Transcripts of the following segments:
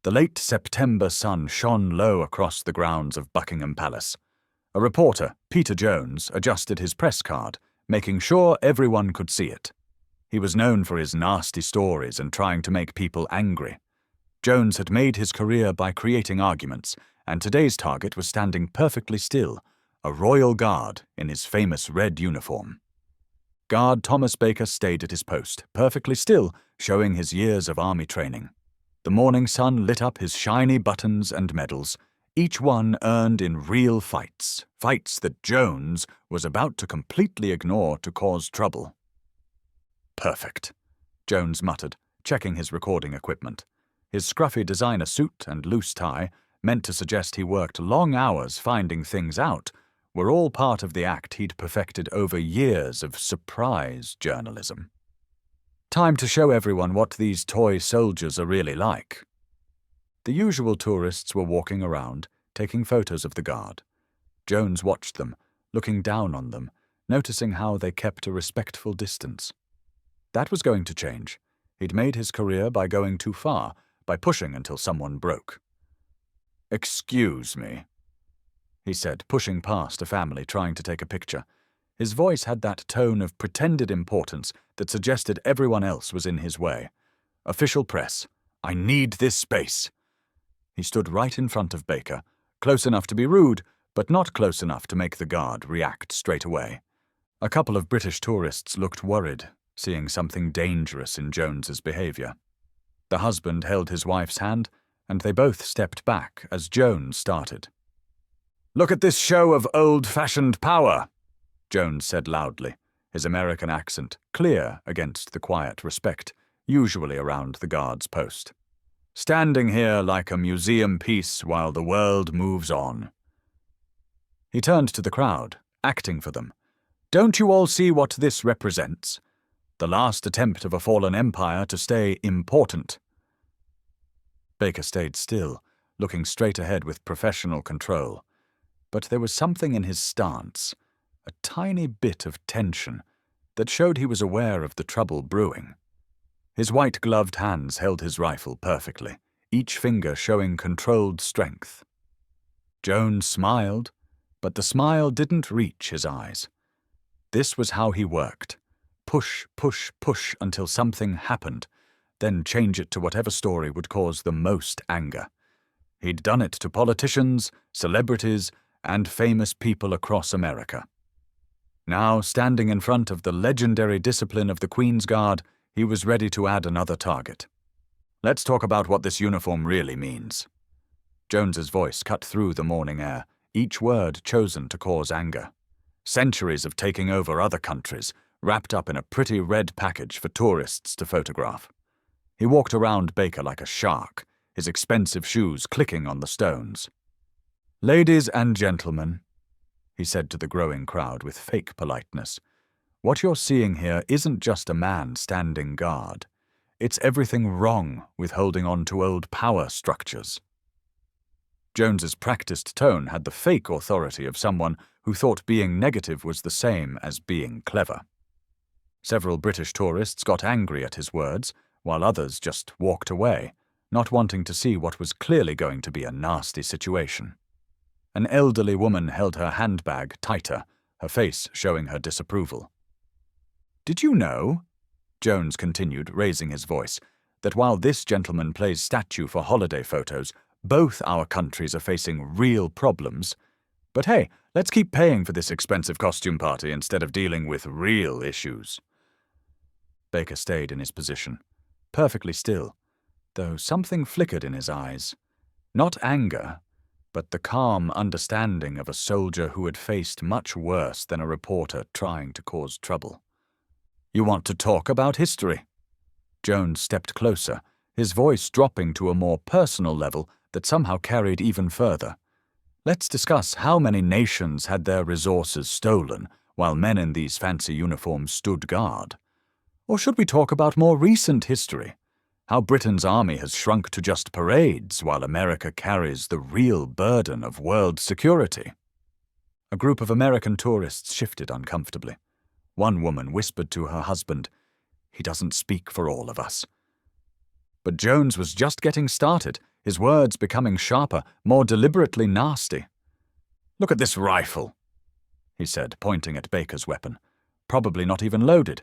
The late September sun shone low across the grounds of Buckingham Palace. A reporter, Peter Jones, adjusted his press card, making sure everyone could see it. He was known for his nasty stories and trying to make people angry. Jones had made his career by creating arguments, and today's target was standing perfectly still, a royal guard in his famous red uniform. Guard Thomas Baker stayed at his post, perfectly still, showing his years of army training. The morning sun lit up his shiny buttons and medals, each one earned in real fights, fights that Jones was about to completely ignore to cause trouble. "Perfect," Jones muttered, checking his recording equipment. His scruffy designer suit and loose tie, meant to suggest he worked long hours finding things out, were all part of the act he'd perfected over years of surprise journalism. Time to show everyone what these toy soldiers are really like. The usual tourists were walking around, taking photos of the guard. Jones watched them, looking down on them, noticing how they kept a respectful distance. That was going to change. He'd made his career by going too far, by pushing until someone broke. "Excuse me," he said, pushing past a family trying to take a picture. His voice had that tone of pretended importance that suggested everyone else was in his way. "Official press. I need this space." He stood right in front of Baker, close enough to be rude, but not close enough to make the guard react straight away. A couple of British tourists looked worried, seeing something dangerous in Jones's behavior. The husband held his wife's hand, and they both stepped back as Jones started. "Look at this show of old-fashioned power," Jones said loudly, his American accent clear against the quiet respect usually around the guard's post. "Standing here like a museum piece while the world moves on." He turned to the crowd, acting for them. "Don't you all see what this represents? The last attempt of a fallen empire to stay important." Baker stayed still, looking straight ahead with professional control. But there was something in his stance, a tiny bit of tension, that showed he was aware of the trouble brewing. His white-gloved hands held his rifle perfectly, each finger showing controlled strength. Jones smiled, but the smile didn't reach his eyes. This was how he worked. Push, push, push until something happened, then change it to whatever story would cause the most anger. He'd done it to politicians, celebrities, and famous people across America. Now, standing in front of the legendary discipline of the Queen's Guard, he was ready to add another target. "Let's talk about what this uniform really means." Jones's voice cut through the morning air, each word chosen to cause anger. Centuries of taking over other countries, wrapped up in a pretty red package for tourists to photograph. He walked around Baker like a shark, his expensive shoes clicking on the stones. "Ladies and gentlemen," he said to the growing crowd with fake politeness, "what you're seeing here isn't just a man standing guard. It's everything wrong with holding on to old power structures." Jones's practiced tone had the fake authority of someone who thought being negative was the same as being clever. Several British tourists got angry at his words, while others just walked away, not wanting to see what was clearly going to be a nasty situation. An elderly woman held her handbag tighter, her face showing her disapproval. "Did you know," Jones continued, raising his voice, "that while this gentleman plays statue for holiday photos, both our countries are facing real problems? But hey, let's keep paying for this expensive costume party instead of dealing with real issues." Baker stayed in his position, perfectly still, though something flickered in his eyes. Not anger, but the calm understanding of a soldier who had faced much worse than a reporter trying to cause trouble. "You want to talk about history?" Jones stepped closer, his voice dropping to a more personal level that somehow carried even further. "Let's discuss how many nations had their resources stolen while men in these fancy uniforms stood guard. Or should we talk about more recent history? How Britain's army has shrunk to just parades while America carries the real burden of world security." A group of American tourists shifted uncomfortably. One woman whispered to her husband, "He doesn't speak for all of us." But Jones was just getting started, his words becoming sharper, more deliberately nasty. "Look at this rifle," he said, pointing at Baker's weapon. "Probably not even loaded,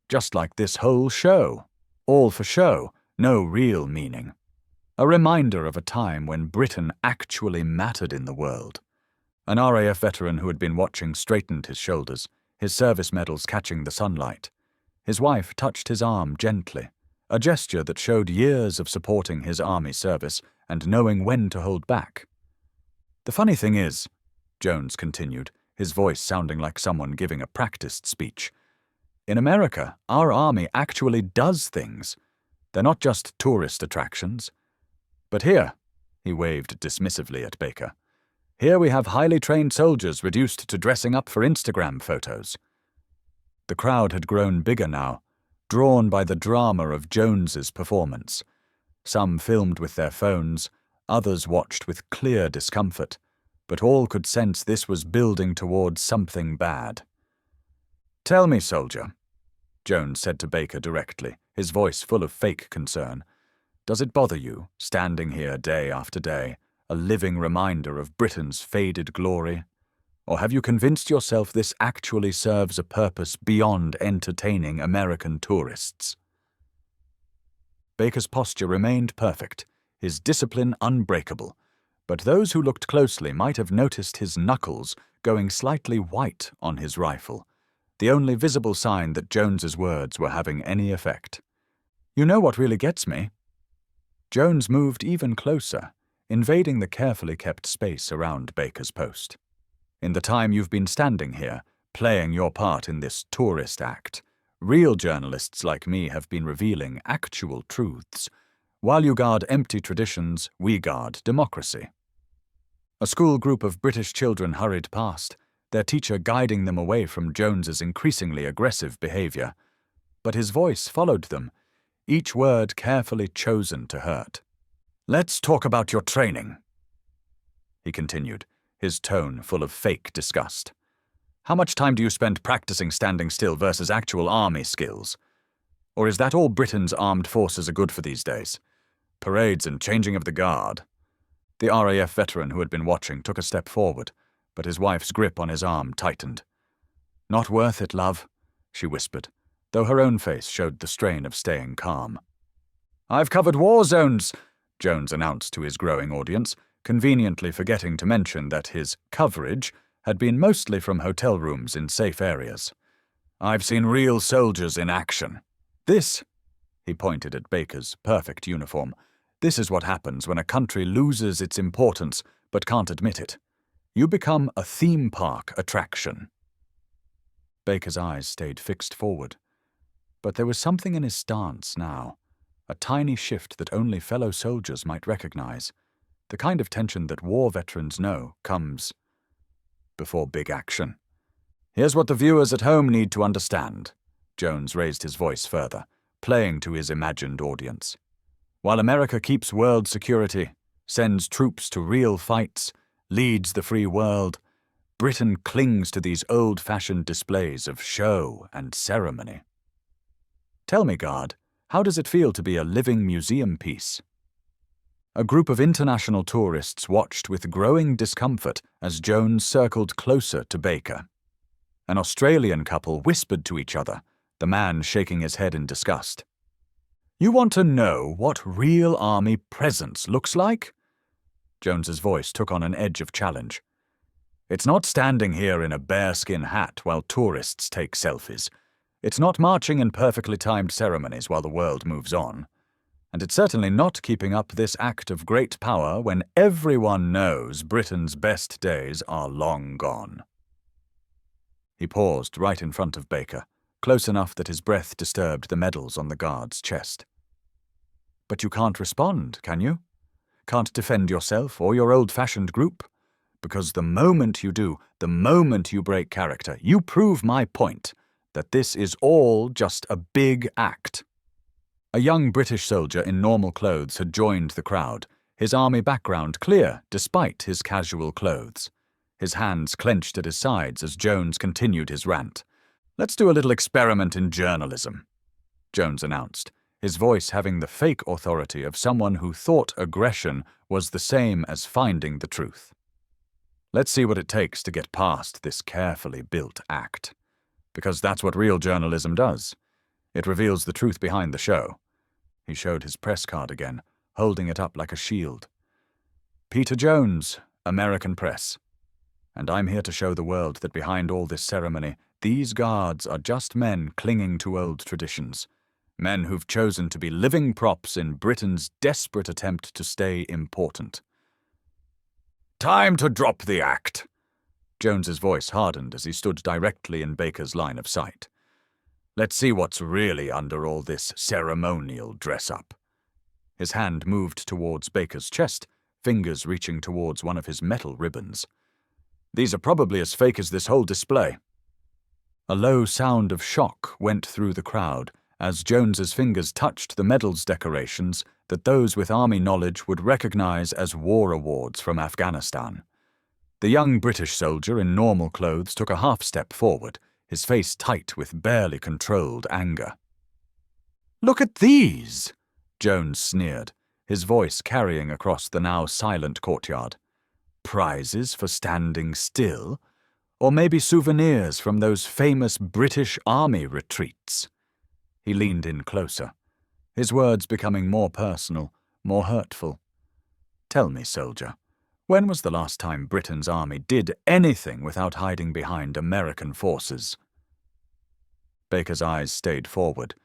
just like this whole show. All for show, no real meaning. A reminder of a time when Britain actually mattered in the world." An RAF veteran who had been watching straightened his shoulders, his service medals catching the sunlight. His wife touched his arm gently, a gesture that showed years of supporting his army service and knowing when to hold back. "The funny thing is," Jones continued, his voice sounding like someone giving a practiced speech, "in America, our army actually does things. They're not just tourist attractions. But here," he waved dismissively at Baker, "here we have highly trained soldiers reduced to dressing up for Instagram photos." The crowd had grown bigger now, drawn by the drama of Jones's performance. Some filmed with their phones, others watched with clear discomfort, but all could sense this was building towards something bad. "Tell me, soldier," Jones said to Baker directly, his voice full of fake concern, "does it bother you, standing here day after day, a living reminder of Britain's faded glory? Or have you convinced yourself this actually serves a purpose beyond entertaining American tourists?" Baker's posture remained perfect, his discipline unbreakable, but those who looked closely might have noticed his knuckles going slightly white on his rifle, the only visible sign that Jones's words were having any effect. "You know what really gets me?" Jones moved even closer, invading the carefully kept space around Baker's post. "In the time you've been standing here, playing your part in this tourist act, real journalists like me have been revealing actual truths. While you guard empty traditions, we guard democracy." A school group of British children hurried past, their teacher guiding them away from Jones's increasingly aggressive behavior. But his voice followed them, each word carefully chosen to hurt. "Let's talk about your training," he continued, his tone full of fake disgust. "How much time do you spend practicing standing still versus actual army skills? Or is that all Britain's armed forces are good for these days? Parades and changing of the guard?" The RAF veteran who had been watching took a step forward, but his wife's grip on his arm tightened. "Not worth it, love," she whispered, though her own face showed the strain of staying calm. "I've covered war zones," Jones announced to his growing audience, conveniently forgetting to mention that his coverage had been mostly from hotel rooms in safe areas. "I've seen real soldiers in action. This," he pointed at Baker's perfect uniform, "this is what happens when a country loses its importance but can't admit it. You become a theme park attraction." Baker's eyes stayed fixed forward, but there was something in his stance now, a tiny shift that only fellow soldiers might recognize. The kind of tension that war veterans know comes before big action. "Here's what the viewers at home need to understand," Jones raised his voice further, playing to his imagined audience. "While America keeps world security, sends troops to real fights, leads the free world, Britain clings to these old-fashioned displays of show and ceremony. Tell me, guard, how does it feel to be a living museum piece?" A group of international tourists watched with growing discomfort as Jones circled closer to Baker. An Australian couple whispered to each other, the man shaking his head in disgust. "You want to know what real army presence looks like?" Jones's voice took on an edge of challenge. "It's not standing here in a bearskin hat while tourists take selfies. It's not marching in perfectly timed ceremonies while the world moves on. And it's certainly not keeping up this act of great power when everyone knows Britain's best days are long gone." He paused right in front of Baker, close enough that his breath disturbed the medals on the guard's chest. "But you can't respond, can you? Can't defend yourself or your old-fashioned group? Because the moment you do, the moment you break character, you prove my point, that this is all just a big act." A young British soldier in normal clothes had joined the crowd, his army background clear despite his casual clothes. His hands clenched at his sides as Jones continued his rant. "Let's do a little experiment in journalism," Jones announced, his voice having the fake authority of someone who thought aggression was the same as finding the truth. Let's see what it takes to get past this carefully built act. Because that's what real journalism does. It reveals the truth behind the show. He showed his press card again, holding it up like a shield. Peter Jones, American Press. And I'm here to show the world that behind all this ceremony, these guards are just men clinging to old traditions. Men who've chosen to be living props in Britain's desperate attempt to stay important. Time to drop the act. Jones's voice hardened as he stood directly in Baker's line of sight. Let's see what's really under all this ceremonial dress-up. His hand moved towards Baker's chest, fingers reaching towards one of his metal ribbons. These are probably as fake as this whole display. A low sound of shock went through the crowd as Jones's fingers touched the medals decorations that those with army knowledge would recognize as war awards from Afghanistan. The young British soldier in normal clothes took a half step forward, his face tight with barely controlled anger. "Look at these!" Jones sneered, his voice carrying across the now silent courtyard. "Prizes for standing still? Or maybe souvenirs from those famous British Army retreats?" He leaned in closer, his words becoming more personal, more hurtful. "Tell me, soldier, when was the last time Britain's army did anything without hiding behind American forces?" Baker's eyes stayed forward,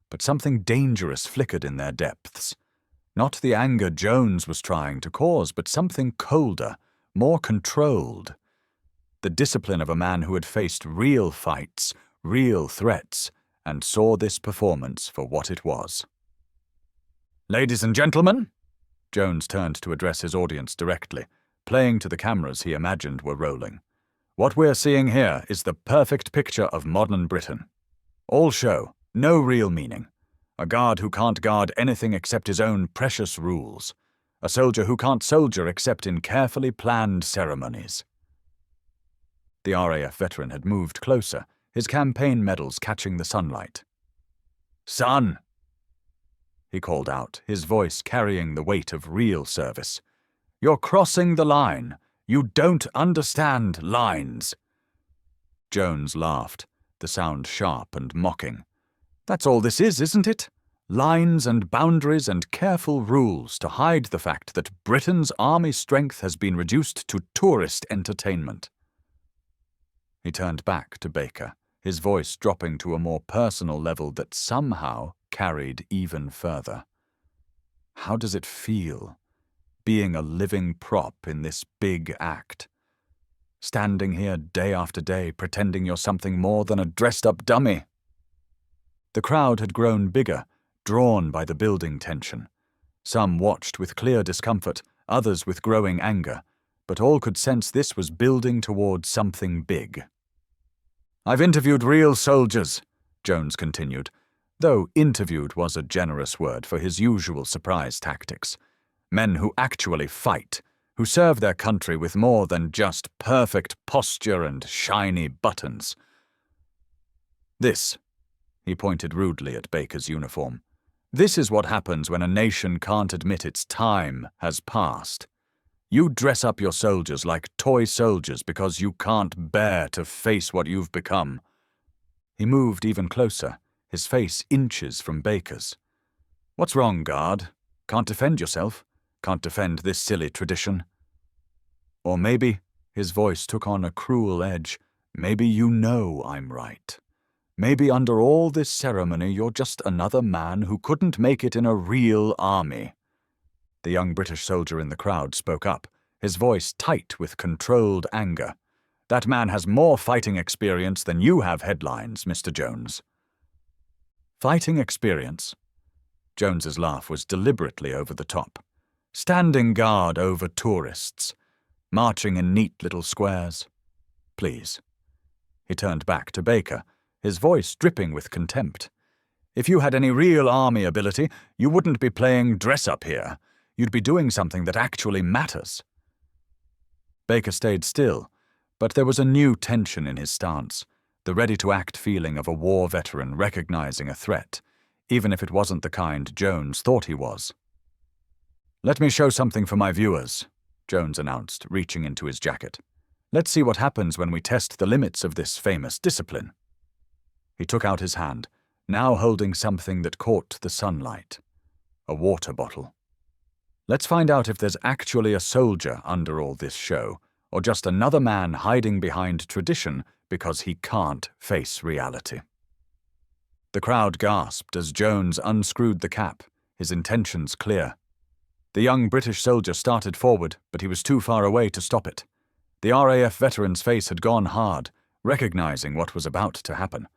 but something dangerous flickered in their depths. Not the anger Jones was trying to cause, but something colder, more controlled. The discipline of a man who had faced real fights, real threats, and saw this performance for what it was. "Ladies and gentlemen," Jones turned to address his audience directly, playing to the cameras he imagined were rolling. "What we're seeing here is the perfect picture of modern Britain. All show, no real meaning. A guard who can't guard anything except his own precious rules. A soldier who can't soldier except in carefully planned ceremonies." The RAF veteran had moved closer, his campaign medals catching the sunlight. "Son," he called out, his voice carrying the weight of real service. "You're crossing the line. You don't understand lines." Jones laughed, the sound sharp and mocking. "That's all this is, isn't it? Lines and boundaries and careful rules to hide the fact that Britain's army strength has been reduced to tourist entertainment." He turned back to Baker, his voice dropping to a more personal level that somehow carried even further. "How does it feel, being a living prop in this big act? Standing here day after day pretending you're something more than a dressed-up dummy?" The crowd had grown bigger, drawn by the building tension. Some watched with clear discomfort, others with growing anger, but all could sense this was building towards something big. "I've interviewed real soldiers," Jones continued, though interviewed was a generous word for his usual surprise tactics. Men who actually fight, who serve their country with more than just perfect posture and shiny buttons. "This," he pointed rudely at Baker's uniform, "this is what happens when a nation can't admit its time has passed. You dress up your soldiers like toy soldiers because you can't bear to face what you've become." He moved even closer, his face inches from Baker's. "What's wrong, guard? Can't defend yourself? Can't defend this silly tradition? Or maybe," his voice took on a cruel edge, "maybe you know I'm right. Maybe under all this ceremony you're just another man who couldn't make it in a real army." The young British soldier in the crowd spoke up, his voice tight with controlled anger. "That man has more fighting experience than you have headlines, Mr. Jones." "Fighting experience?" Jones's laugh was deliberately over the top. "Standing guard over tourists. Marching in neat little squares. Please." He turned back to Baker, his voice dripping with contempt. "If you had any real army ability, you wouldn't be playing dress-up here. You'd be doing something that actually matters." Baker stayed still, but there was a new tension in his stance, the ready-to-act feeling of a war veteran recognizing a threat, even if it wasn't the kind Jones thought he was. "Let me show something for my viewers," Jones announced, reaching into his jacket. "Let's see what happens when we test the limits of this famous discipline." He took out his hand, now holding something that caught the sunlight. A water bottle. "Let's find out if there's actually a soldier under all this show, or just another man hiding behind tradition because he can't face reality." The crowd gasped as Jones unscrewed the cap, his intentions clear. The young British soldier started forward, but he was too far away to stop it. The RAF veteran's face had gone hard, recognizing what was about to happen.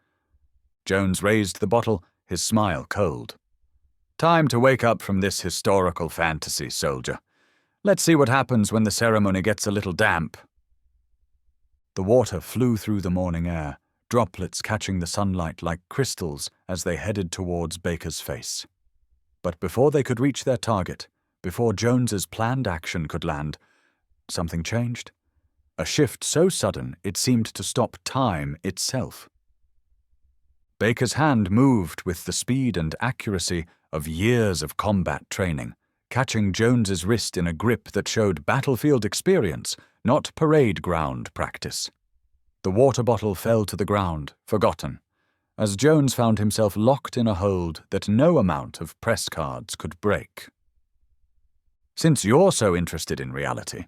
Jones raised the bottle, his smile cold. "Time to wake up from this historical fantasy, soldier. Let's see what happens when the ceremony gets a little damp." The water flew through the morning air, droplets catching the sunlight like crystals as they headed towards Baker's face. But before they could reach their target, before Jones's planned action could land, something changed. A shift so sudden it seemed to stop time itself. Baker's hand moved with the speed and accuracy of years of combat training, catching Jones's wrist in a grip that showed battlefield experience, not parade ground practice. The water bottle fell to the ground, forgotten, as Jones found himself locked in a hold that no amount of press cards could break. "Since you're so interested in reality,"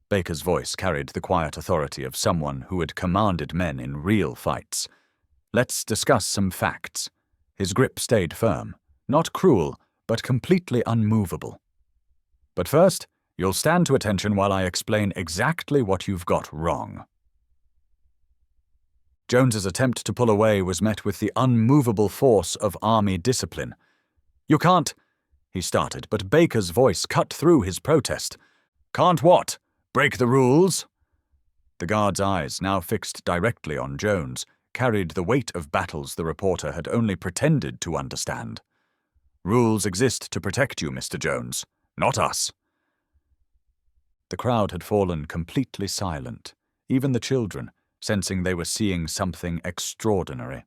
Baker's voice carried the quiet authority of someone who had commanded men in real fights, "let's discuss some facts." His grip stayed firm, not cruel, but completely unmovable. "But first, you'll stand to attention while I explain exactly what you've got wrong." Jones's attempt to pull away was met with the unmovable force of army discipline. "You can't," he started, but Baker's voice cut through his protest. "Can't what? Break the rules?" The guard's eyes, now fixed directly on Jones, carried the weight of battles the reporter had only pretended to understand. "Rules exist to protect you, Mr. Jones, not us." The crowd had fallen completely silent, even the children, sensing they were seeing something extraordinary.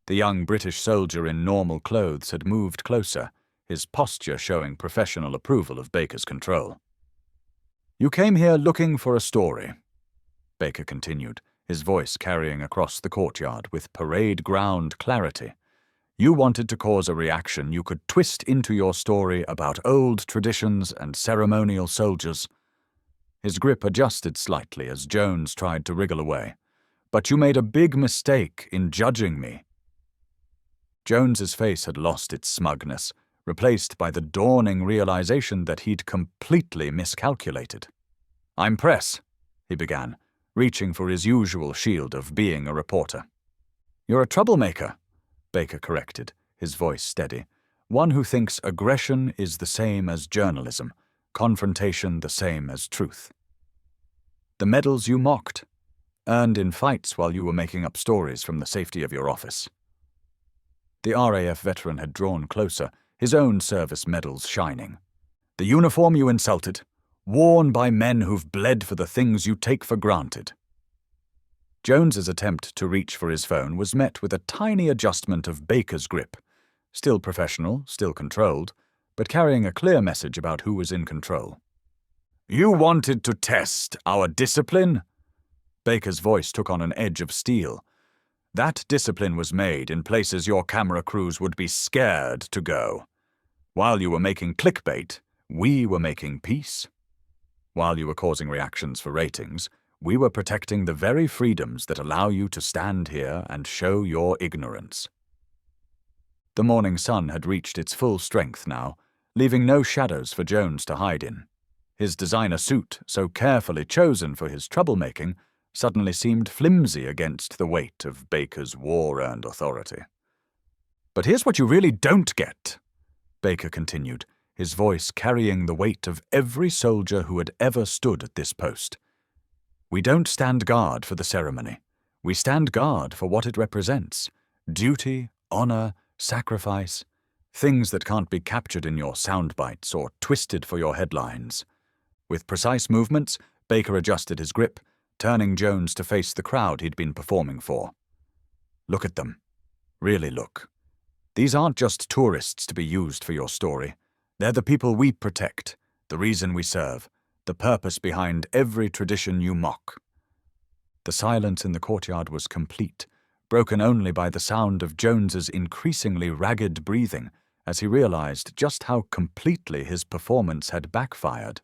The young British soldier in normal clothes had moved closer, his posture showing professional approval of Baker's control. "You came here looking for a story," Baker continued, his voice carrying across the courtyard with parade ground clarity. "You wanted to cause a reaction you could twist into your story about old traditions and ceremonial soldiers." His grip adjusted slightly as Jones tried to wriggle away. "But you made a big mistake in judging me." Jones's face had lost its smugness, replaced by the dawning realization that he'd completely miscalculated. "I'm press," he began, reaching for his usual shield of being a reporter. "You're a troublemaker," Baker corrected, his voice steady. "One who thinks aggression is the same as journalism, confrontation the same as truth. The medals you mocked, earned in fights while you were making up stories from the safety of your office." The RAF veteran had drawn closer, his own service medals shining. "The uniform you insulted, worn by men who've bled for the things you take for granted." Jones's attempt to reach for his phone was met with a tiny adjustment of Baker's grip, still professional, still controlled, but carrying a clear message about who was in control. "You wanted to test our discipline?" Baker's voice took on an edge of steel. "That discipline was made in places your camera crews would be scared to go. While you were making clickbait, we were making peace. While you were causing reactions for ratings, we were protecting the very freedoms that allow you to stand here and show your ignorance." The morning sun had reached its full strength now, leaving no shadows for Jones to hide in. His designer suit, so carefully chosen for his troublemaking, suddenly seemed flimsy against the weight of Baker's war-earned authority. "But here's what you really don't get," Baker continued, his voice carrying the weight of every soldier who had ever stood at this post. "We don't stand guard for the ceremony. We stand guard for what it represents. Duty, honor, sacrifice, things that can't be captured in your sound bites or twisted for your headlines." With precise movements, Baker adjusted his grip, turning Jones to face the crowd he'd been performing for. "Look at them. Really look. These aren't just tourists to be used for your story. They're the people we protect, the reason we serve, the purpose behind every tradition you mock." The silence in the courtyard was complete, broken only by the sound of Jones's increasingly ragged breathing as he realized just how completely his performance had backfired.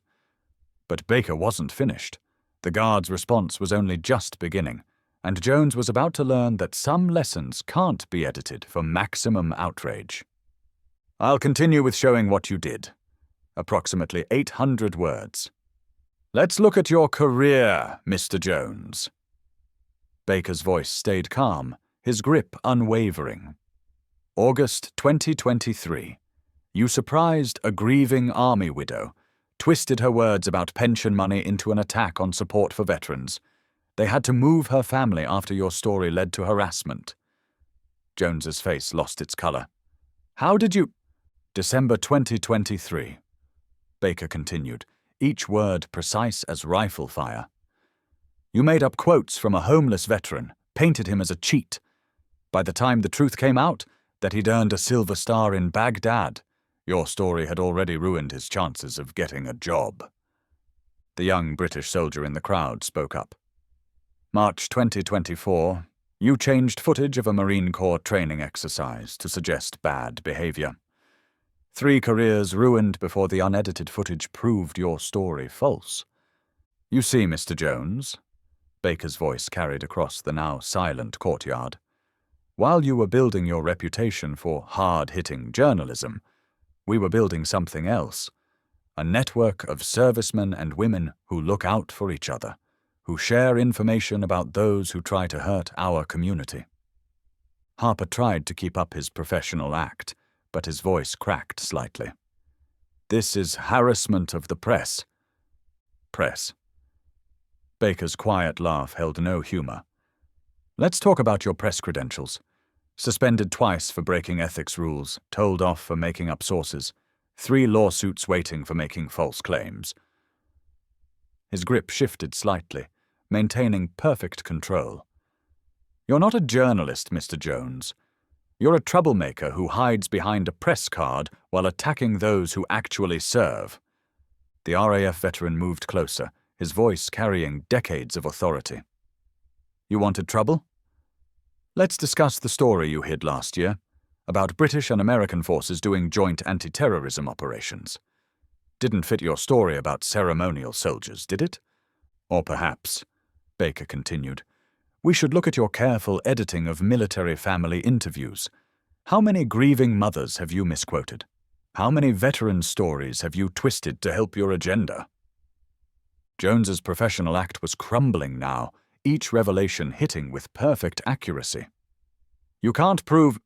But Baker wasn't finished. The guard's response was only just beginning, and Jones was about to learn that some lessons can't be edited for maximum outrage. "I'll continue with showing what you did. Approximately 800 words. Let's look at your career, Mr. Jones." Baker's voice stayed calm, his grip unwavering. "August 2023. You surprised a grieving army widow, twisted her words about pension money into an attack on support for veterans. They had to move her family after your story led to harassment." Jones's face lost its color. "How did you—" "December 2023. Baker continued, each word precise as rifle fire. "You made up quotes from a homeless veteran, painted him as a cheat. By the time the truth came out, that he'd earned a Silver Star in Baghdad, your story had already ruined his chances of getting a job." The young British soldier in the crowd spoke up. "March 2024, you changed footage of a Marine Corps training exercise to suggest bad behavior. 3 careers ruined before the unedited footage proved your story false. You see, Mr. Jones," Baker's voice carried across the now silent courtyard, "while you were building your reputation for hard-hitting journalism, we were building something else, a network of servicemen and women who look out for each other, who share information about those who try to hurt our community." Harper tried to keep up his professional act, but his voice cracked slightly. "This is harassment of the press." "Press." Baker's quiet laugh held no humor. "Let's talk about your press credentials. Suspended twice for breaking ethics rules, told off for making up sources, 3 lawsuits waiting for making false claims." His grip shifted slightly, maintaining perfect control. "You're not a journalist, Mr. Jones. You're a troublemaker who hides behind a press card while attacking those who actually serve." The RAF veteran moved closer, his voice carrying decades of authority. "You wanted trouble? Let's discuss the story you hid last year, about British and American forces doing joint anti-terrorism operations. Didn't fit your story about ceremonial soldiers, did it? Or perhaps," Baker continued, "we should look at your careful editing of military family interviews. How many grieving mothers have you misquoted? How many veteran stories have you twisted to help your agenda?" Jones's professional act was crumbling now, each revelation hitting with perfect accuracy. "You can't prove—"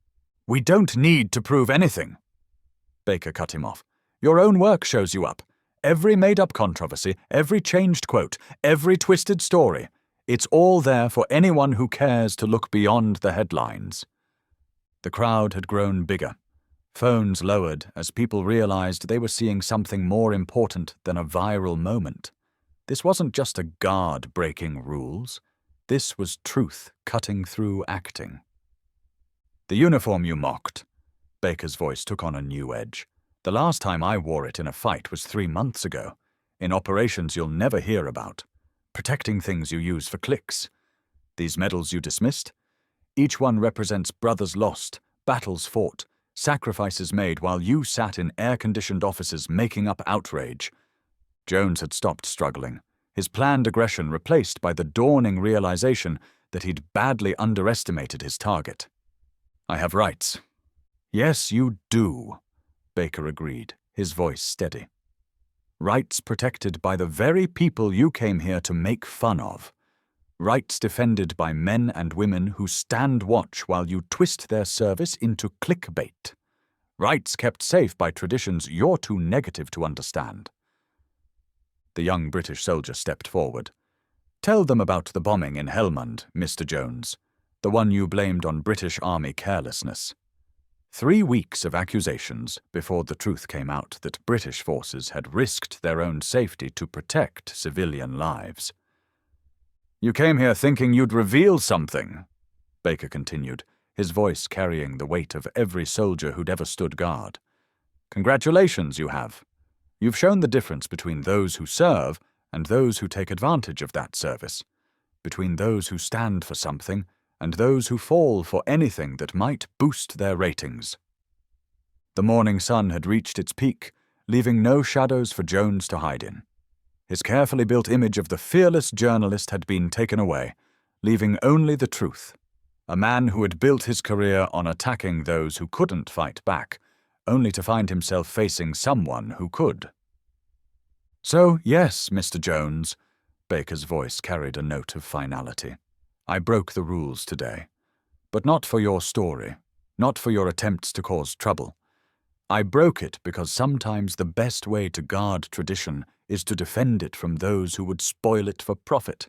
"We don't need to prove anything," Baker cut him off. "Your own work shows you up. Every made-up controversy, every changed quote, every twisted story. It's all there for anyone who cares to look beyond the headlines." The crowd had grown bigger. Phones lowered as people realized they were seeing something more important than a viral moment. This wasn't just a guard breaking rules. This was truth cutting through acting. "The uniform you mocked," Baker's voice took on a new edge. "The last time I wore it in a fight was 3 months ago, in operations you'll never hear about, protecting things you use for clicks. These medals you dismissed? Each one represents brothers lost, battles fought, sacrifices made while you sat in air-conditioned offices making up outrage." Jones had stopped struggling, his planned aggression replaced by the dawning realization that he'd badly underestimated his target. "I have rights." "Yes, you do," Baker agreed, his voice steady. "Rights protected by the very people you came here to make fun of. Rights defended by men and women who stand watch while you twist their service into clickbait. Rights kept safe by traditions you're too negative to understand." The young British soldier stepped forward. "Tell them about the bombing in Helmand, Mr. Jones, the one you blamed on British Army carelessness. 3 weeks of accusations before the truth came out that British forces had risked their own safety to protect civilian lives." "You came here thinking you'd reveal something," Baker continued, his voice carrying the weight of every soldier who'd ever stood guard. "Congratulations, you have. You've shown the difference between those who serve and those who take advantage of that service, between those who stand for something and those who fall for anything that might boost their ratings." The morning sun had reached its peak, leaving no shadows for Jones to hide in. His carefully built image of the fearless journalist had been taken away, leaving only the truth. A man who had built his career on attacking those who couldn't fight back, only to find himself facing someone who could. "So, yes, Mr. Jones," Baker's voice carried a note of finality. "I broke the rules today. But not for your story, not for your attempts to cause trouble. I broke it because sometimes the best way to guard tradition is to defend it from those who would spoil it for profit."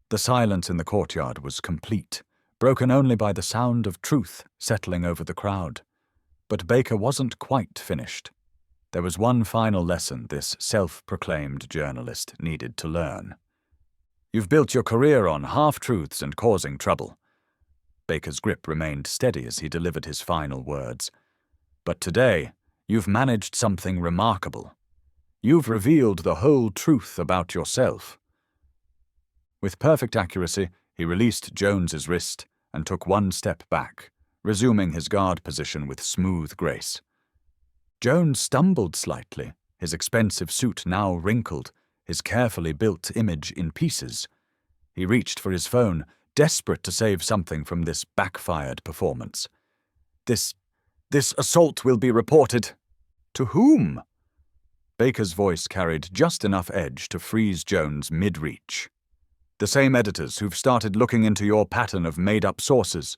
The silence in the courtyard was complete, broken only by the sound of truth settling over the crowd. But Baker wasn't quite finished. There was one final lesson this self-proclaimed journalist needed to learn. "You've built your career on half-truths and causing trouble." Baker's grip remained steady as he delivered his final words. "But today, you've managed something remarkable. You've revealed the whole truth about yourself." With perfect accuracy, he released Jones's wrist and took one step back, resuming his guard position with smooth grace. Jones stumbled slightly, his expensive suit now wrinkled, his carefully built image in pieces. He reached for his phone, desperate to save something from this backfired performance. This assault will be reported." "To whom?" Baker's voice carried just enough edge to freeze Jones mid-reach. "The same editors who've started looking into your pattern of made-up sources,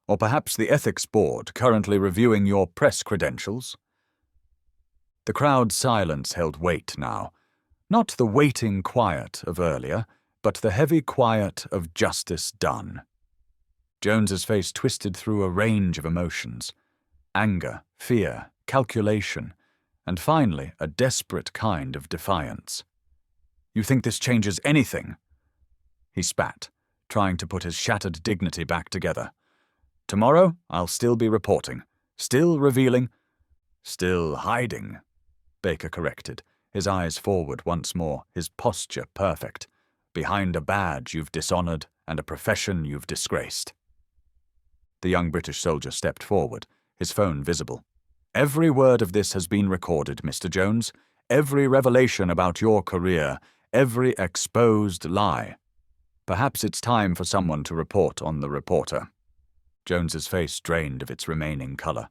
or perhaps the ethics board currently reviewing your press credentials." The crowd's silence held weight now, not the waiting quiet of earlier, but the heavy quiet of justice done. Jones's face twisted through a range of emotions: anger, fear, calculation, and finally a desperate kind of defiance. "You think this changes anything?" He spat, trying to put his shattered dignity back together. "Tomorrow, I'll still be reporting, still revealing, still hiding," Baker corrected, his eyes forward once more, his posture perfect, "behind a badge you've dishonored and a profession you've disgraced." The young British soldier stepped forward, his phone visible. "Every word of this has been recorded, Mr. Jones. Every revelation about your career, every exposed lie. Perhaps it's time for someone to report on the reporter." Jones's face drained of its remaining color.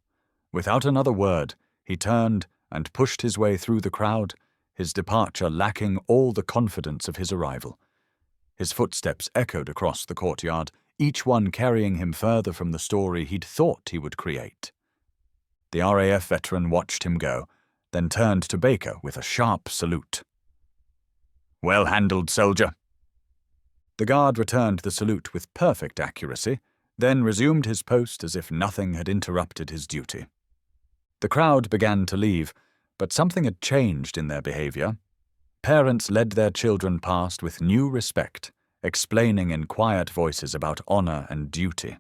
Without another word, he turned and pushed his way through the crowd, his departure lacking all the confidence of his arrival. His footsteps echoed across the courtyard, each one carrying him further from the story he'd thought he would create. The RAF veteran watched him go, then turned to Baker with a sharp salute. "Well handled, soldier." The guard returned the salute with perfect accuracy, then resumed his post as if nothing had interrupted his duty. The crowd began to leave, but something had changed in their behavior. Parents led their children past with new respect, explaining in quiet voices about honor and duty.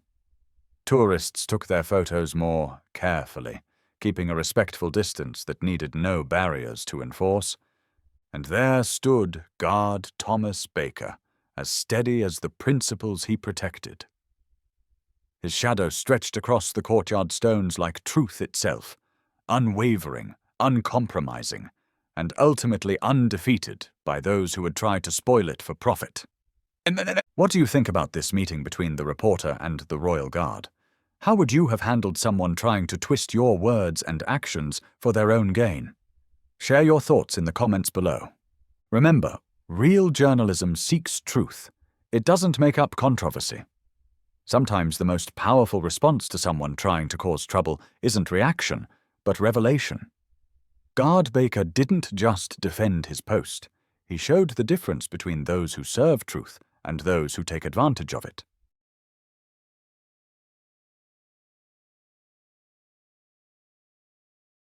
Tourists took their photos more carefully, keeping a respectful distance that needed no barriers to enforce. And there stood Guard Thomas Baker, as steady as the principles he protected. His shadow stretched across the courtyard stones like truth itself, unwavering, uncompromising, and ultimately undefeated by those who would try to spoil it for profit. What do you think about this meeting between the reporter and the Royal Guard? How would you have handled someone trying to twist your words and actions for their own gain? Share your thoughts in the comments below. Remember, real journalism seeks truth. It doesn't make up controversy. Sometimes the most powerful response to someone trying to cause trouble isn't reaction, but revelation. Guard Baker didn't just defend his post. He showed the difference between those who serve truth and those who take advantage of it.